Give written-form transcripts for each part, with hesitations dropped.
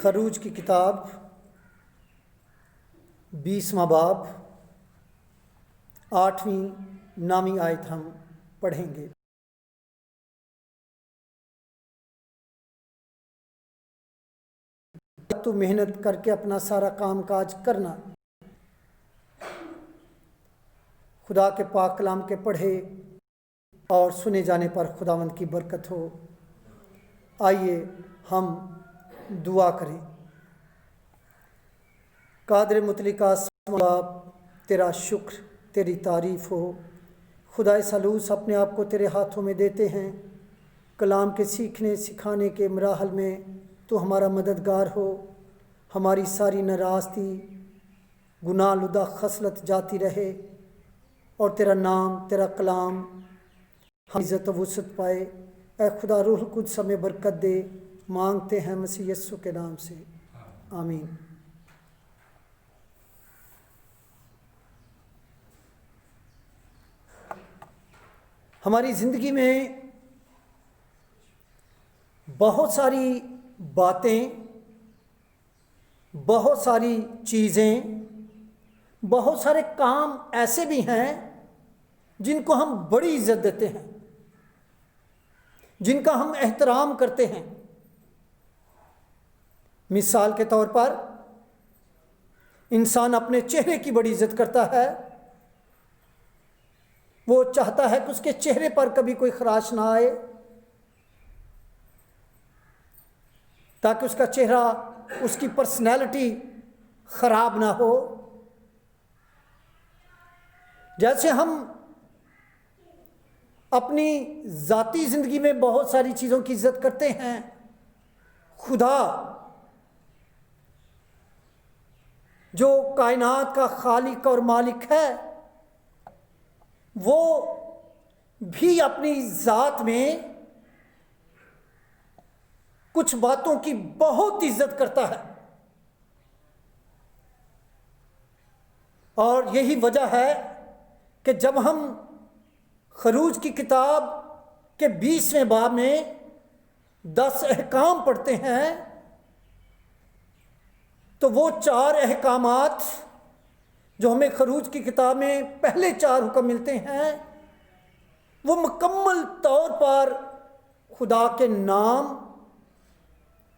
खरूज की किताब 20वां बाब 8वीं 9वीं आयत हम पढ़ेंगे। तू मेहनत करके अपना सारा काम काज करना, खुदा के पाक कलाम के पढ़े और सुने जाने पर खुदावंद की बरकत हो। आइए हम दुआ करें। कादर मुतलिका तेरा शुक्र, तेरी तारीफ़ हो। खुदा सलूस अपने आप को तेरे हाथों में देते हैं। कलाम के सीखने सिखाने के मराहल में तो हमारा मददगार हो। हमारी सारी नाराज़गी गुनाह लुदा खसलत जाती रहे और तेरा नाम तेरा कलाम हम इज़्ज़त वुसअत पाए। ऐ खुदा रूह कुद्स हमें बरकत दे, मांगते हैं मसीह यस्सु के नाम से, आमीन। हमारी ज़िंदगी में बहुत सारी बातें, बहुत सारी चीज़ें, बहुत सारे काम ऐसे भी हैं जिनको हम बड़ी इज्जत देते हैं, जिनका हम एहतराम करते हैं। मिसाल के तौर पर इंसान अपने चेहरे की बड़ी इज्जत करता है। वो चाहता है कि उसके चेहरे पर कभी कोई खराश ना आए, ताकि उसका चेहरा, उसकी पर्सनैलिटी खराब ना हो। जैसे हम अपनी ज़ाती ज़िंदगी में बहुत सारी चीज़ों की इज्जत करते हैं, खुदा जो कायनात का खालिक और मालिक है, वो भी अपनी ज़ात में कुछ बातों की बहुत इज्जत करता है। और यही वजह है कि जब हम खरूज की किताब के 20वें बाब में 10 अहकाम पढ़ते हैं, तो वो 4 अहकामात जो हमें खरूज की किताब में पहले 4 हुक्म मिलते हैं, वो मुकम्मल तौर पर खुदा के नाम,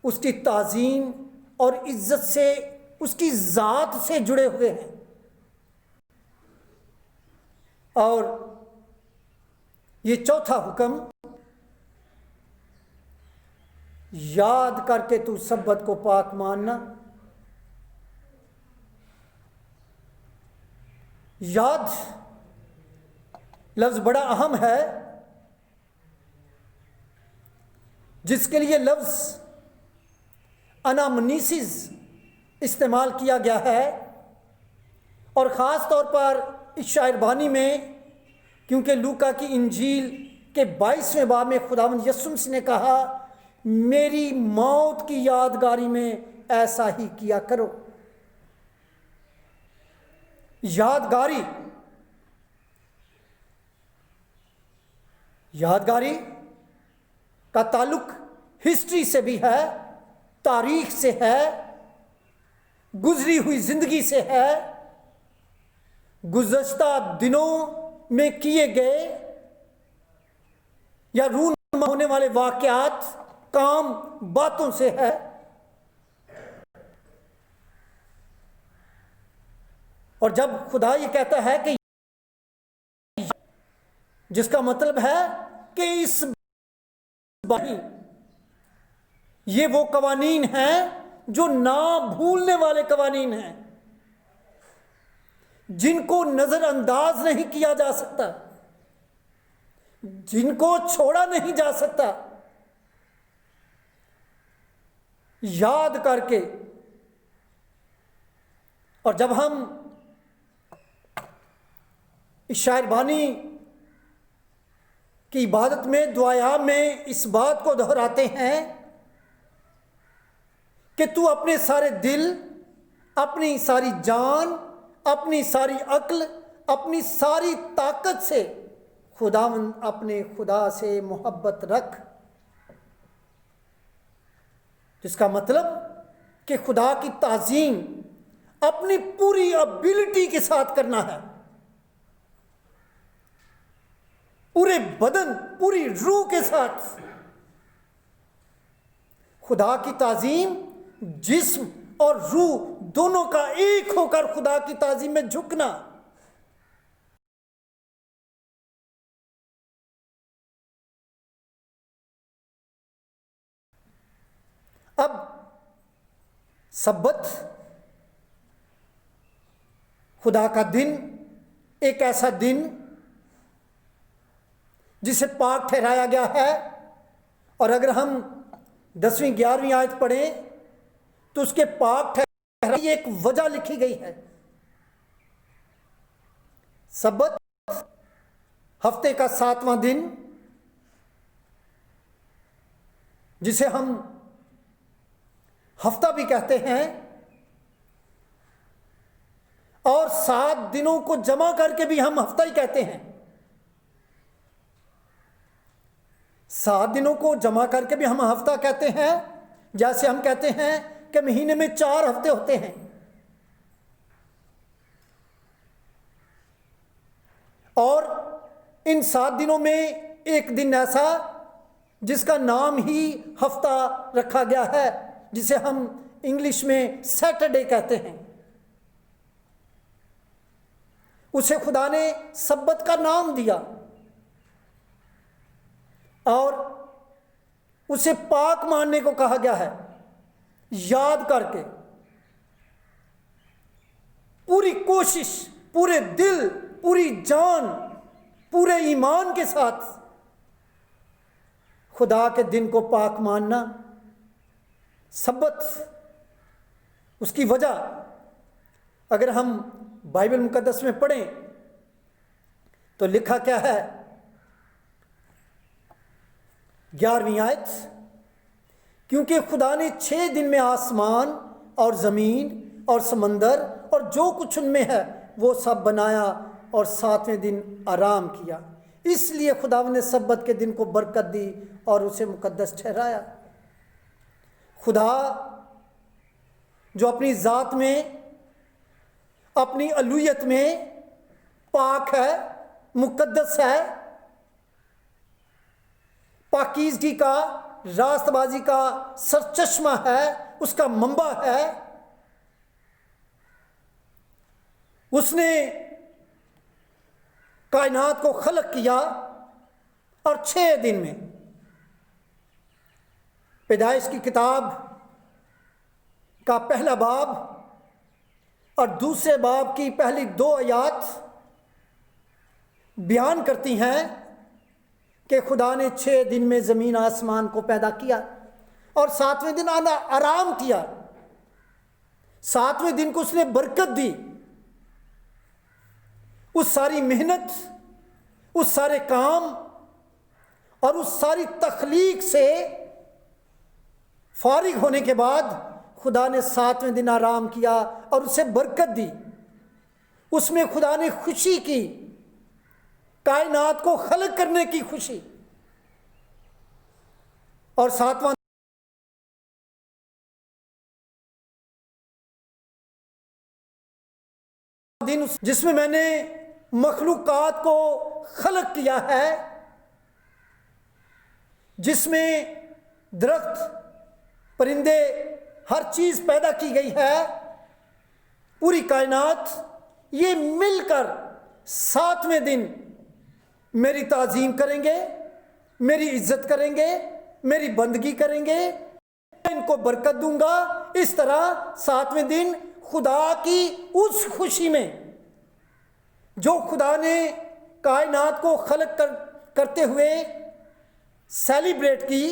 उसकी ताज़ीम और इज़्ज़त से, उसकी ज़ात से जुड़े हुए हैं। और ये चौथा हुक्म, याद करके तू सब्बत को पाक मानना। याद लफ्ज़ बड़ा अहम है, जिसके लिए लफ्ज़ अनामनीसिस इस्तेमाल किया गया है। और ख़ास तौर पर इस शायरबानी में, क्योंकि लूका की इंजील के 22वें बाब में खुदावंद यीशु मसीह ने कहा, मेरी मौत की यादगारी में ऐसा ही किया करो। यादगारी, यादगारी का ताल्लुक हिस्ट्री से भी है, तारीख से है, गुजरी हुई जिंदगी से है, गुज़श्ता दिनों में किए गए या रूनमा होने वाले वाक़यात, काम, बातों से है। और जब खुदा ये कहता है कि, जिसका मतलब है कि इस ये वो कवानीन हैं जो ना भूलने वाले कवानीन हैं, जिनको नजरअंदाज नहीं किया जा सकता, जिनको छोड़ा नहीं जा सकता। याद करके, और जब हम इस शायरबानी की इबादत में, दुआयाब में इस बात को दोहराते हैं कि तू अपने सारे दिल, अपनी सारी जान, अपनी सारी अक्ल, अपनी सारी ताकत से खुदावंद, अपने खुदा से मोहब्बत रख। जिसका मतलब कि खुदा की ताज़ीम अपनी पूरी एबिलिटी के साथ करना है, पूरे बदन, पूरी रूह के साथ। खुदा की ताज़ीम जिस्म और रूह दोनों का एक होकर खुदा की ताज़ीम में झुकना। अब सब्बत, खुदा का दिन, एक ऐसा दिन जिसे पाक ठहराया गया है। और अगर हम 10वीं 11वीं आयत पढ़ें तो उसके पाक ठहराने की एक वजह लिखी गई है। सब्बत हफ्ते का 7वां दिन, जिसे हम हफ्ता भी कहते हैं, और 7 दिनों को जमा करके भी हम हफ्ता ही कहते हैं। 7 दिनों को जमा करके भी हम हफ्ता कहते हैं। जैसे हम कहते हैं कि महीने में 4 हफ्ते होते हैं, और इन 7 दिनों में एक दिन ऐसा जिसका नाम ही हफ्ता रखा गया है, जिसे हम इंग्लिश में सैटरडे कहते हैं। उसे खुदा ने सब्बत का नाम दिया और उसे पाक मानने को कहा गया है। याद करके पूरी कोशिश, पूरे दिल, पूरी जान, पूरे ईमान के साथ खुदा के दिन को पाक मानना सब्बत। उसकी वजह अगर हम बाइबल मुकद्दस में पढ़ें तो लिखा क्या है? 11वीं आयत, क्योंकि खुदा ने 6 दिन में आसमान और ज़मीन और समंदर और जो कुछ उनमें है वो सब बनाया और 7वें दिन आराम किया। इसलिए खुदा ने सब्बत के दिन को बरकत दी और उसे मुकद्दस ठहराया। खुदा जो अपनी ज़ात में, अपनी अलूयत में पाक है, मुकद्दस है, पाकीज़गी का, रास्तबाजी का सरचश्मा है, उसका मंबा है। उसने कायनात को खलक किया और 6 दिन में। पैदाइश की किताब का पहला बाब और दूसरे बाब की पहली 2 आयत बयान करती हैं कि खुदा ने 6 दिन में ज़मीन आसमान को पैदा किया और 7वें दिन आराम किया। 7वें दिन को उसने बरकत दी। उस सारी मेहनत, उस सारे काम और उस सारी तख्लीक से फारिग होने के बाद खुदा ने 7वें दिन आराम किया और उसे बरकत दी। उसमें खुदा ने खुशी की, कायनात को खलक करने की खुशी। और 7वां दिन जिसमें मैंने मखलूकात को खलक किया है, जिसमें दरख्त, परिंदे, हर चीज़ पैदा की गई है, पूरी कायनात, ये मिलकर 7वें दिन मेरी ताज़ीम करेंगे, मेरी इज्जत करेंगे, मेरी बंदगी करेंगे, इनको बरकत दूंगा। इस तरह 7वें दिन खुदा की उस खुशी में जो खुदा ने कायनात को खलक करते हुए सेलिब्रेट की,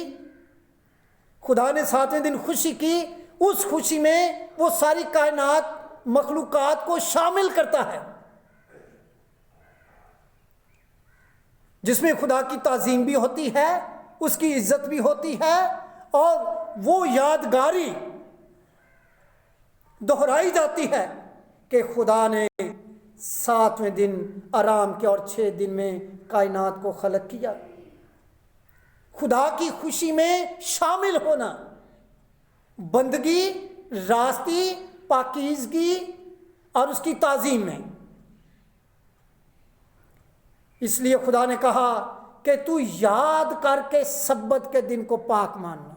खुदा ने 7वें दिन खुशी की, उस खुशी में वो सारी कायनात, मखलूकात को शामिल करता है, जिसमें खुदा की ताज़ीम भी होती है, उसकी इज्जत भी होती है और वो यादगारी दोहराई जाती है कि खुदा ने 7वें दिन आराम किया और 6 दिन में कायनात को खलक किया। खुदा की खुशी में शामिल होना, बंदगी रास्ती, पाकीज़गी और उसकी ताज़ीम में। इसलिए खुदा ने कहा कि तू याद करके सब्बत के दिन को पाक मानना।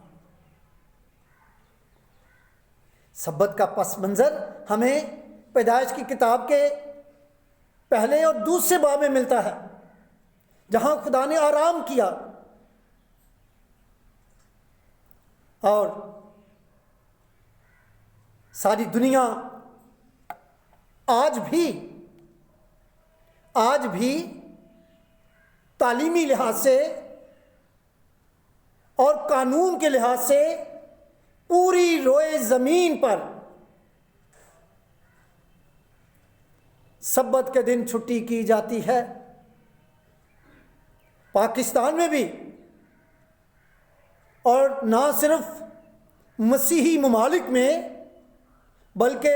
सब्बत का पस मंज़र हमें पैदाइश की किताब के पहले और दूसरे बाब में मिलता है, जहां खुदा ने आराम किया। और सारी दुनिया आज भी तालीमी लिहाज से और कानून के लिहाज से पूरी रोए ज़मीन पर सब्बत के दिन छुट्टी की जाती है। पाकिस्तान में भी, और ना सिर्फ मसीही ममालिक में बल्कि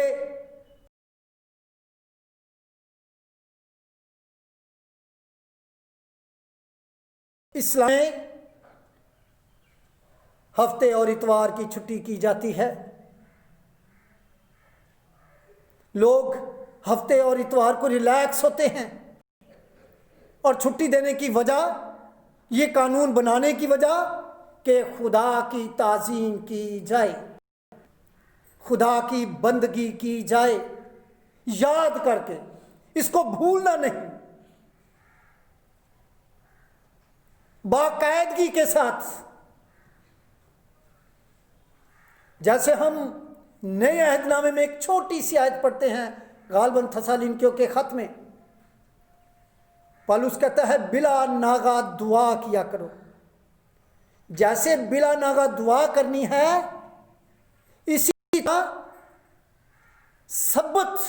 इस्लाम में हफ्ते और इतवार की छुट्टी की जाती है। लोग हफ्ते और इतवार को रिलैक्स होते हैं, और छुट्टी देने की वजह, ये कानून बनाने की वजह कि खुदा की ताज़ीम की जाए, खुदा की बंदगी की जाए, याद करके, इसको भूलना नहीं, बाकायदगी के साथ। जैसे हम नए अहदनामे में एक छोटी सी आयत पढ़ते हैं, गालबन थस्सलुनीकियों के खत में पौलुस कहता है बिला नागा दुआ किया करो। जैसे बिला नागा दुआ करनी है, इसी तरह सब्बत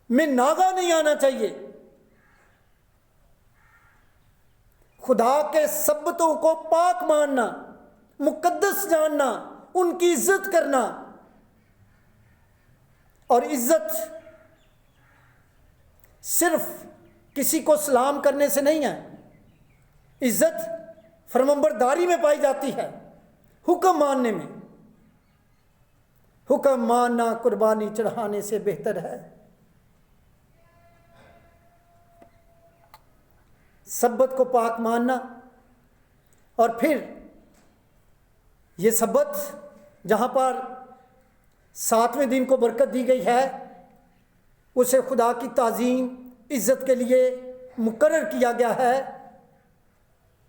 में नागा नहीं आना चाहिए। खुदा के सब्बतों को पाक मानना, मुकद्दस जानना, उनकी इज्जत करना। और इज्जत सिर्फ किसी को सलाम करने से नहीं है, इज्जत फरमाबरदारी में पाई जाती है, हुक्म मानने में। हुक्म मानना कुर्बानी चढ़ाने से बेहतर है। सब्बत को पाक मानना, और फिर ये सब्बत जहाँ पर 7वें दिन को बरकत दी गई है, उसे खुदा की ताज़ीम, इज़्ज़त के लिए मुकर्रर किया गया है,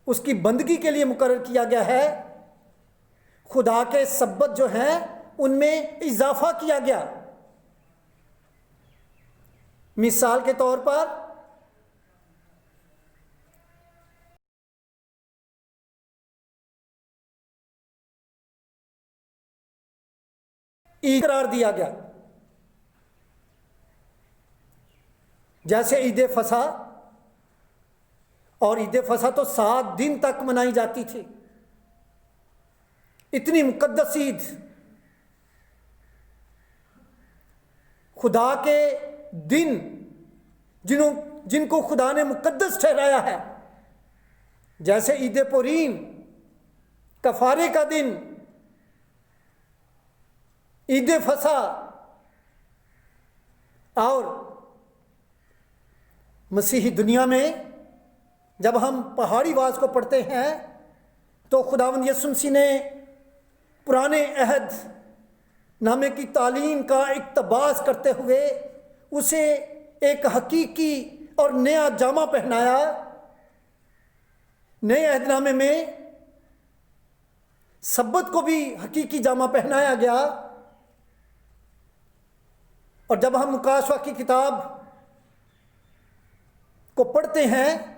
उसकी बंदगी के लिए मुकर्रर किया गया है। खुदा के सब्बत जो हैं उनमें इजाफा किया गया। मिसाल के तौर पर ईद करार दिया गया। जैसे ईद फसा, और ईद फसा तो 7 दिन तक मनाई जाती थी। इतनी मुकद्दस ईद, खुदा के दिन जिनको खुदा ने मुकद्दस ठहराया है, जैसे ईद पुरीम, कफारे का दिन, ईद फसा, और मसीही दुनिया में जब हम पहाड़ी वाज को पढ़ते हैं तो खुदावंद यीशु मसीह ने पुराने अहद नामे की तालीम का इक़्तिबास करते हुए उसे एक हकीकी और नया जामा पहनाया। नए अहदनामे में सब्बत को भी हकीकी जामा पहनाया गया। और जब हम मुकाशवा की किताब को पढ़ते हैं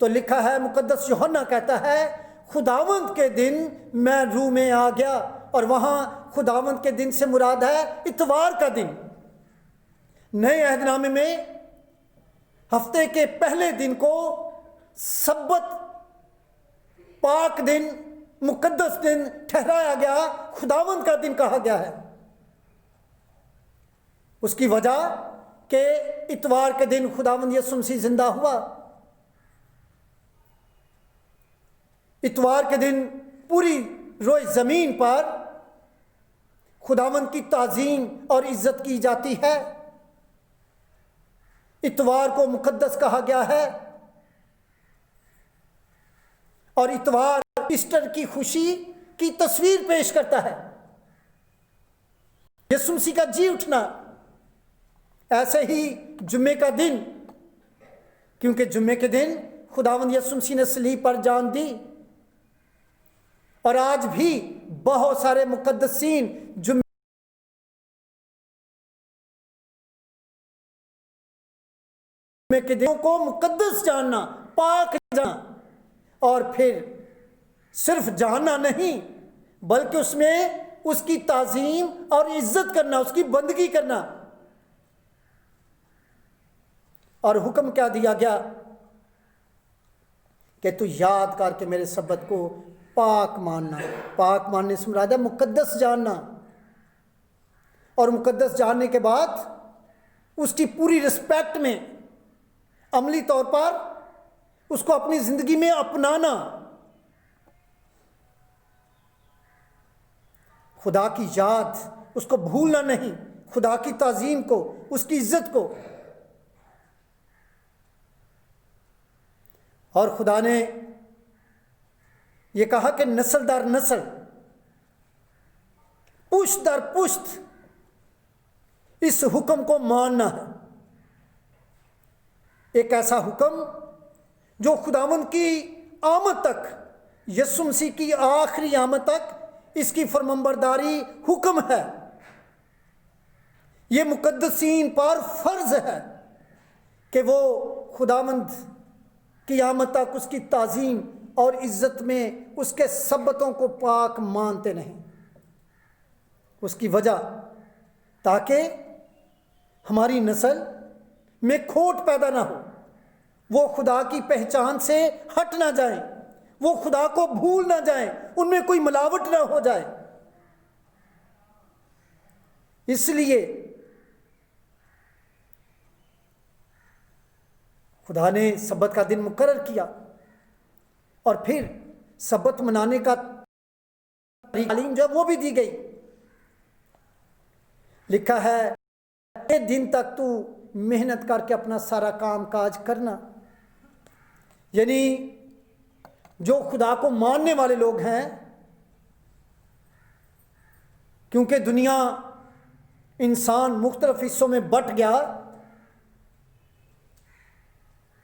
तो लिखा है, मुकद्दस यूहन्ना कहता है, खुदावंद के दिन मैं रूह में आ गया, और वहाँ खुदावंद के दिन से मुराद है इतवार का दिन। नए अहदनामे में हफ्ते के पहले दिन को सब्बत, पाक दिन, मुकद्दस दिन ठहराया गया, खुदावंद का दिन कहा गया है। उसकी वजह कि इतवार के दिन खुदावंद यीशु मसीह जिंदा हुआ। इतवार के दिन पूरी रोए ज़मीन पर खुदावंद की ताज़ीम और इज़्ज़त की जाती है। इतवार को मुकद्दस कहा गया है और इतवार ईस्टर की खुशी की तस्वीर पेश करता है, यीशु मसीह का जी उठना। ऐसे ही जुम्मे का दिन, क्योंकि जुम्मे के दिन खुदावंद यीशु मसीह ने सलीब पर जान दी, और आज भी बहुत सारे मुकद्दसीन जुम्मे के दिनों को मुकद्दस जानना, पाक जानना, और फिर सिर्फ जानना नहीं बल्कि उसमें उसकी ताज़ीम और इज्जत करना, उसकी बंदगी करना। और हुक्म क्या दिया गया कि तू याद करके मेरे सब्बत को पाक मानना। पाक मानने से मुराद है मुकद्दस जानना, और मुकद्दस जानने के बाद उसकी पूरी रिस्पेक्ट में अमली तौर पर उसको अपनी ज़िंदगी में अपनाना। खुदा की याद, उसको भूलना नहीं, खुदा की ताज़ीम को, उसकी इज्जत को। और खुदा ने यह कहा कि नस्ल दर नस्ल, पुश्त दर पुश्त इस हुक्म को मानना है। एक ऐसा हुक्म जो खुदावंद की आमद तक, यीशु मसीह की आखिरी आमद तक इसकी फरमाबरदारी हुक्म है। ये मुकद्दसीन पर फर्ज है कि वो खुदावंद की आमद तक उसकी ताज़ीम और इज़्ज़त में उसके सब्बतों को पाक मानते नहीं। उसकी वजह ताकि हमारी नस्ल में खोट पैदा ना हो, वो खुदा की पहचान से हट ना जाए, वो खुदा को भूल ना जाए, उनमें कोई मिलावट ना हो जाए। इसलिए खुदा ने सब्बत का दिन मुकर्रर किया, और फिर सब्बत मनाने का तालीम जो वो भी दी गई। लिखा है एक दिन तक तू मेहनत करके अपना सारा काम काज करना। यानी जो खुदा को मानने वाले लोग हैं, क्योंकि दुनिया, इंसान मुख्तलिफ हिस्सों में बट गया,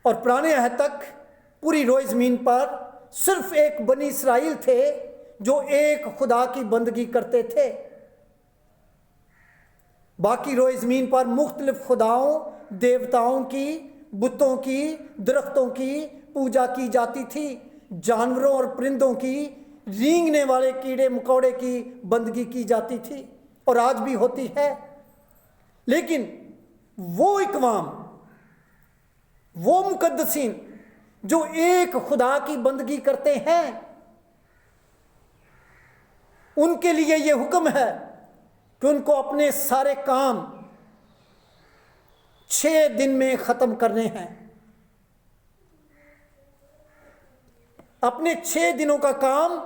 और पुराने अहद तक पूरी रोए ज़मीन पर सिर्फ एक बनी इसराइल थे जो एक खुदा की बंदगी करते थे। बाकी रोए ज़मीन पर मुख्तलिफ खुदाओं, देवताओं की, बुतों की, दरख्तों की पूजा की जाती थी। जानवरों और परिंदों की, रेंगने वाले कीड़े मकोड़े की बंदगी की जाती थी, और आज भी होती है। लेकिन वो इकवाम, वो मुकद्दसीन जो एक खुदा की बंदगी करते हैं, उनके लिए ये हुक्म है कि उनको अपने सारे काम 6 दिन में ख़त्म करने हैं। अपने 6 दिनों का काम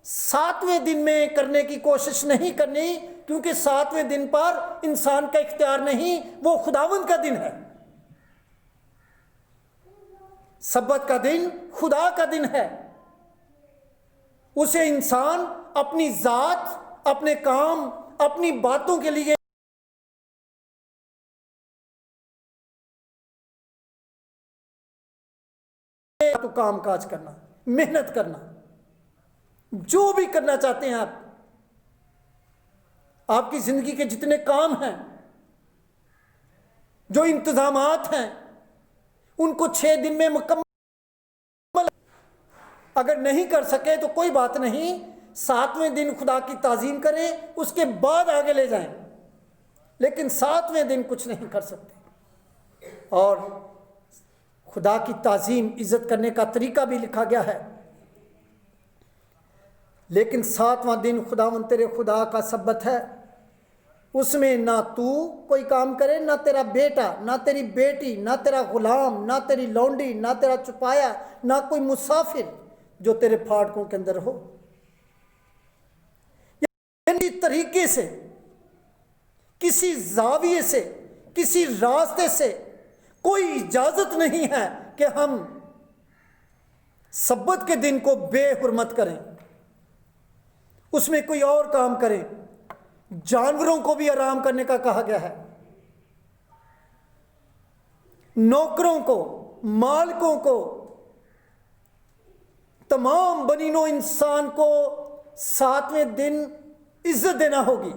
7वें दिन में करने की कोशिश नहीं करनी, क्योंकि 7वें दिन पर इंसान का इख्तियार नहीं, वो खुदावंद का दिन है। सब्बत का दिन खुदा का दिन है। उसे इंसान अपनी ज़ात, अपने काम, अपनी बातों के लिए तो काम काज करना, मेहनत करना, जो भी करना चाहते हैं आप, आपकी जिंदगी के जितने काम हैं, जो इंतजामात हैं, उनको 6 दिन में मुकम्मल। अगर नहीं कर सके तो कोई बात नहीं, 7वें दिन खुदा की ताज़ीम करें, उसके बाद आगे ले जाएं, लेकिन 7वें दिन कुछ नहीं कर सकते। और खुदा की ताज़ीम, इज़्ज़त करने का तरीका भी लिखा गया है। लेकिन 7वां दिन खुदावंद तेरे खुदा का सब्बत है, उसमें ना तू कोई काम करे, ना तेरा बेटा, ना तेरी बेटी, ना तेरा गुलाम, ना तेरी लौंडी, ना तेरा चुपाया, ना कोई मुसाफिर जो तेरे फाटकों के अंदर हो। इस तरीके से किसी जाविये से, किसी रास्ते से कोई इजाजत नहीं है कि हम सब्बत के दिन को बेहुरमत करें, उसमें कोई और काम करें। जानवरों को भी आराम करने का कहा गया है, नौकरों को, मालिकों को, तमाम बनीनो इंसान को 7वें दिन इज्जत देना होगी,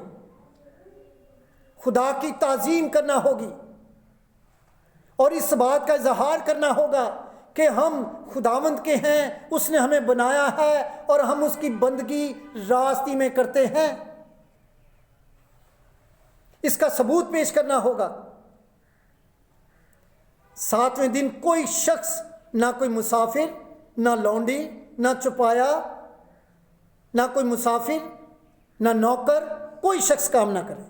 खुदा की ताजीम करना होगी और इस बात का इजहार करना होगा कि हम खुदावंद के हैं, उसने हमें बनाया है और हम उसकी बंदगी रास्ते में करते हैं। इसका सबूत पेश करना होगा। 7वें दिन कोई शख्स, ना कोई मुसाफिर, ना लौंडी, ना चुपाया, ना कोई मुसाफिर, ना नौकर, कोई शख्स काम ना करे।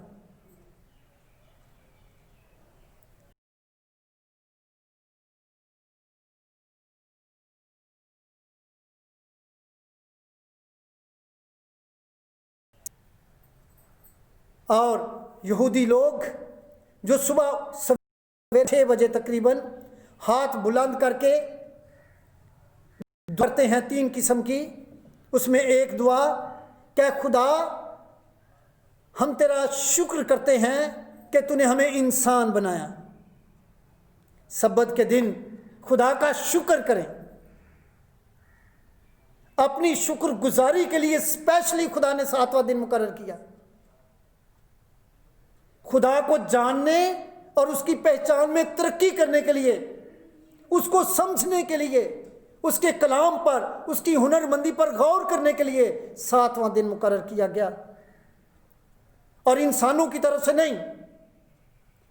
और यहूदी लोग जो सुबह सवेरे 6 बजे तकरीबन हाथ बुलंद करके करते हैं 3 किस्म की, उसमें एक दुआ, क्या खुदा हम तेरा शुक्र करते हैं कि तूने हमें इंसान बनाया। सब्बत के दिन खुदा का शुक्र करें। अपनी शुक्रगुजारी के लिए स्पेशली खुदा ने 7वां दिन मुकर्रर किया। खुदा को जानने और उसकी पहचान में तरक्की करने के लिए, उसको समझने के लिए, उसके कलाम पर, उसकी हुनरमंदी पर गौर करने के लिए 7वां दिन मुकर्रर किया गया। और इंसानों की तरफ से नहीं,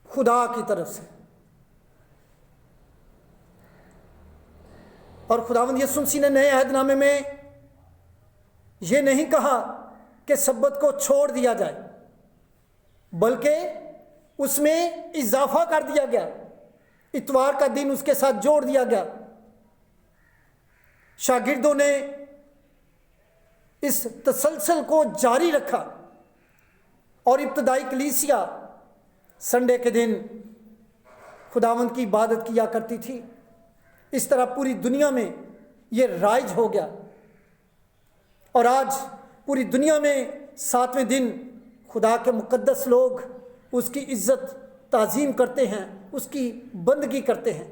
खुदा की तरफ से। और खुदावंद यीशु मसीह ने नए अहदनामे में यह नहीं कहा कि सब्बत को छोड़ दिया जाए, बल्कि उसमें इजाफा कर दिया गया, इतवार का दिन उसके साथ जोड़ दिया गया। शागिर्दों ने इस तसलसल को जारी रखा और इब्तदाई कलीसिया संडे के दिन खुदावंद की इबादत किया करती थी। इस तरह पूरी दुनिया में यह राइज हो गया और आज पूरी दुनिया में 7वें दिन खुदा के मुकद्दस लोग उसकी इज्जत ताज़ीम करते हैं, उसकी बंदगी करते हैं।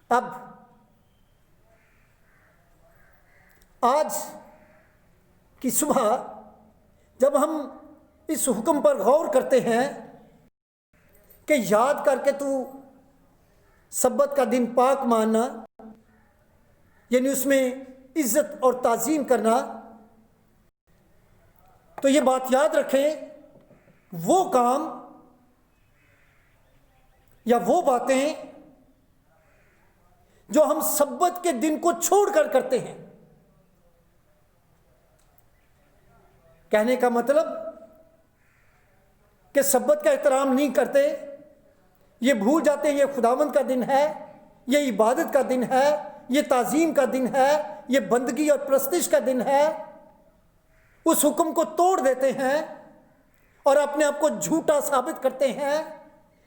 अब आज की सुबह जब हम इस हुक्म पर गौर करते हैं कि याद करके तू सब्बत का दिन पाक मानना, यानी उसमें इज्जत और ताज़ीम करना, तो ये बात याद रखें, वो काम या वो बातें जो हम सब्बत के दिन को छोड़कर करते हैं। कहने का मतलब कि सब्बत का एहतराम नहीं करते, ये भूल जाते हैं ये खुदावंद का दिन है, ये इबादत का दिन है, ये ताज़ीम का दिन है, ये बंदगी और प्रस्तिश का दिन है। उस हुक्म को तोड़ देते हैं और अपने आप को झूठा साबित करते हैं।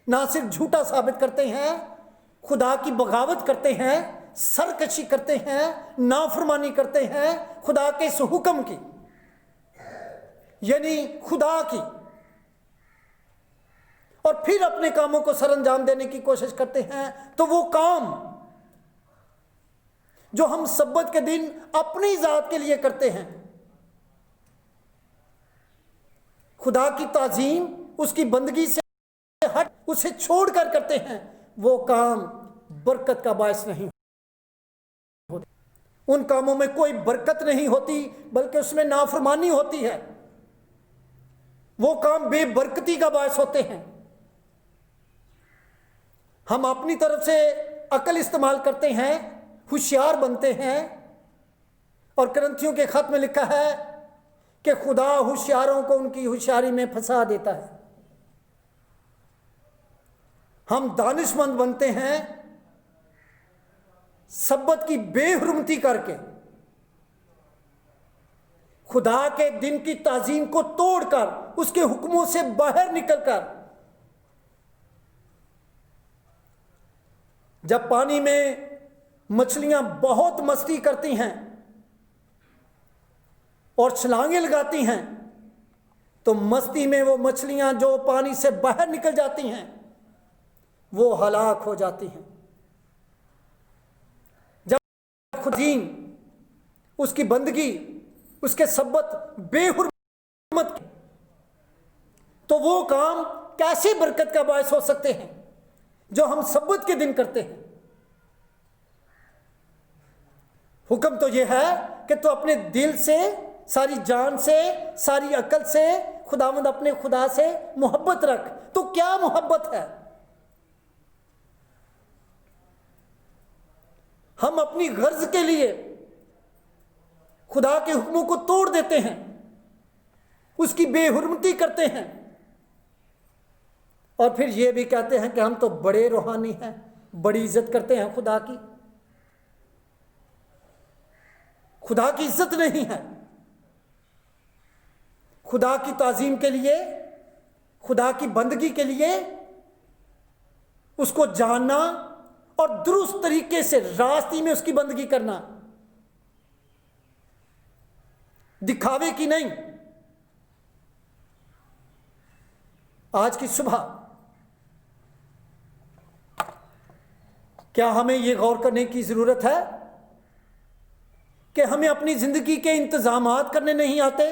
ना सिर्फ झूठा साबित करते हैं, खुदा की बगावत करते हैं, सरकशी करते हैं, नाफरमानी करते हैं खुदा के इस हुक्म की, यानी खुदा की, और फिर अपने कामों को सरअंजाम देने की कोशिश करते हैं। तो वो काम जो हम सब्बत के दिन अपनी जात के लिए करते हैं, खुदा की ताजीम, उसकी बंदगी से हट, उसे छोड़कर करते हैं, वो काम बरकत का बायस नहीं होता। उन कामों में कोई बरकत नहीं होती, बल्कि उसमें नाफरमानी होती है। वो काम बेबरकती का बायस होते हैं। हम अपनी तरफ से अकल इस्तेमाल करते हैं, होशियार बनते हैं, और करंथियों के खत में लिखा है कि खुदा होशियारों को उनकी होशियारी में फंसा देता है। हम दानिशमंद बनते हैं सब्बत की बेहुरमती करके, खुदा के दिन की ताजीम को तोड़कर, उसके हुक्मों से बाहर निकलकर, जब पानी में मछलियां बहुत मस्ती करती हैं और छलांगे लगाती हैं, तो मस्ती में वो मछलियां जो पानी से बाहर निकल जाती हैं वो हलाक हो जाती हैं। जब खुदीन उसकी बंदगी, उसके सब्बत बेहुरमत की, तो वो काम कैसे बरकत का बायस हो सकते हैं जो हम सब्बत के दिन करते हैं। हुक्म तो यह है कि तू अपने दिल से, सारी जान से, सारी अकल से खुदावंद अपने खुदा से मोहब्बत रख। तो क्या मोहब्बत है? हम अपनी गर्ज के लिए खुदा के हुक्मों को तोड़ देते हैं, उसकी बेहुरमती करते हैं और फिर ये भी कहते हैं कि हम तो बड़े रूहानी हैं, बड़ी इज्जत करते हैं खुदा की। खुदा की इज्जत नहीं है। खुदा की ताजीम के लिए, खुदा की बंदगी के लिए उसको जानना और दुरुस्त तरीके से रास्ते में उसकी बंदगी करना, दिखावे की नहीं। आज की सुबह क्या हमें यह गौर करने की जरूरत है कि हमें अपनी जिंदगी के इंतजामात करने नहीं आते,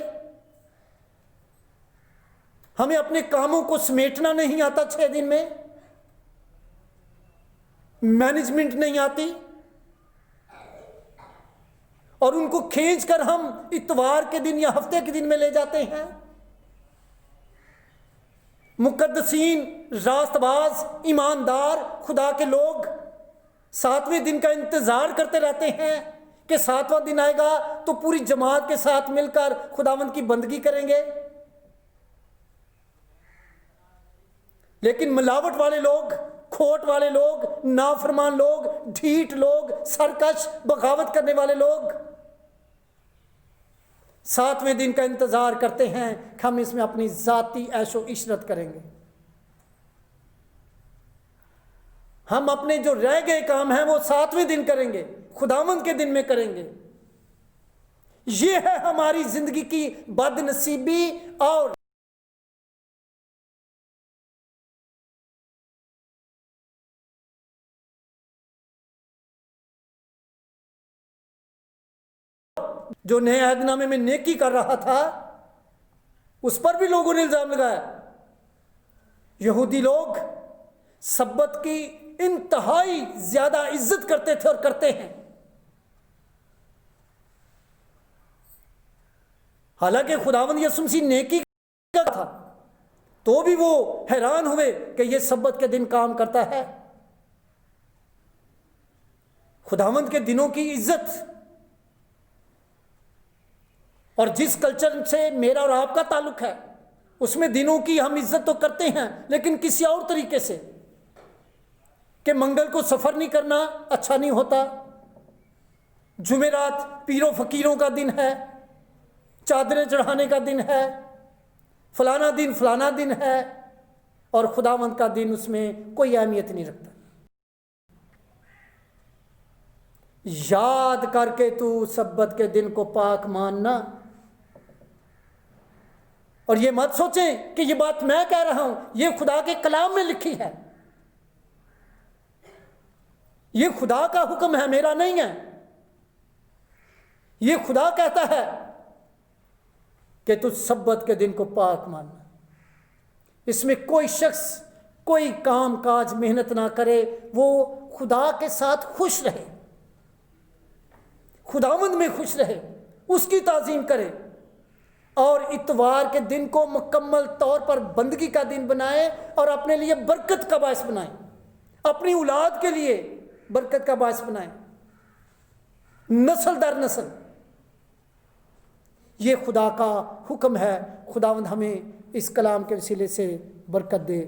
हमें अपने कामों को समेटना नहीं आता, 6 दिन में मैनेजमेंट नहीं आती, और उनको खींचकर हम इतवार के दिन या हफ्ते के दिन में ले जाते हैं। मुकद्दसीन, रास्तबाज, ईमानदार खुदा के लोग 7वें दिन का इंतजार करते रहते हैं कि 7वां दिन आएगा तो पूरी जमात के साथ मिलकर खुदावंद की बंदगी करेंगे। लेकिन मिलावट वाले लोग, खोट वाले लोग, नाफरमान लोग, ढीठ लोग, सरकश, बगावत करने वाले लोग 7वें दिन का इंतजार करते हैं कि हम इसमें अपनी जाती ऐशो इशरत करेंगे। हम अपने जो रह गए काम हैं वो 7वें दिन करेंगे, खुदावंद के दिन में करेंगे। ये है हमारी जिंदगी की बदनसीबी और जो नए अहदनामे में नेकी कर रहा था उस पर भी लोगों ने इल्जाम लगाया। यहूदी लोग सब्बत की इंतहाई ज्यादा इज्जत करते थे और करते हैं। हालांकि खुदावंद यीशु मसीह नेकी का था तो भी वो हैरान हुए कि ये सब्बत के दिन काम करता है। खुदावंद के दिनों की इज्जत, और जिस कल्चर से मेरा और आपका ताल्लुक है उसमें दिनों की हम इज्जत तो करते हैं, लेकिन किसी और तरीके से कि मंगल को सफर नहीं करना अच्छा नहीं होता, जुमेरात पीरों फकीरों का दिन है, चादरें चढ़ाने का दिन है, फलाना दिन है, और खुदावंद का दिन उसमें कोई अहमियत नहीं रखता। याद करके तू सब्बत के दिन को पाक मानना। और ये मत सोचें कि ये बात मैं कह रहा हूं, ये खुदा के कलाम में लिखी है, ये खुदा का हुक्म है, मेरा नहीं है। ये खुदा कहता है कि तू सब्बत के दिन को पाक मानना। इसमें कोई शख्स कोई काम काज मेहनत ना करे, वो खुदा के साथ खुश रहे, खुदावंद में खुश रहे, उसकी ताजीम करे और इतवार के दिन को मुकम्मल तौर पर बंदगी का दिन बनाए और अपने लिए बरकत का बायस बनाए, अपनी औलाद के लिए बरकत का बायस बनाए, नस्ल दर नस्ल। ये खुदा का हुक्म है। खुदावंद हमें इस कलाम के वसीले से बरकत दे।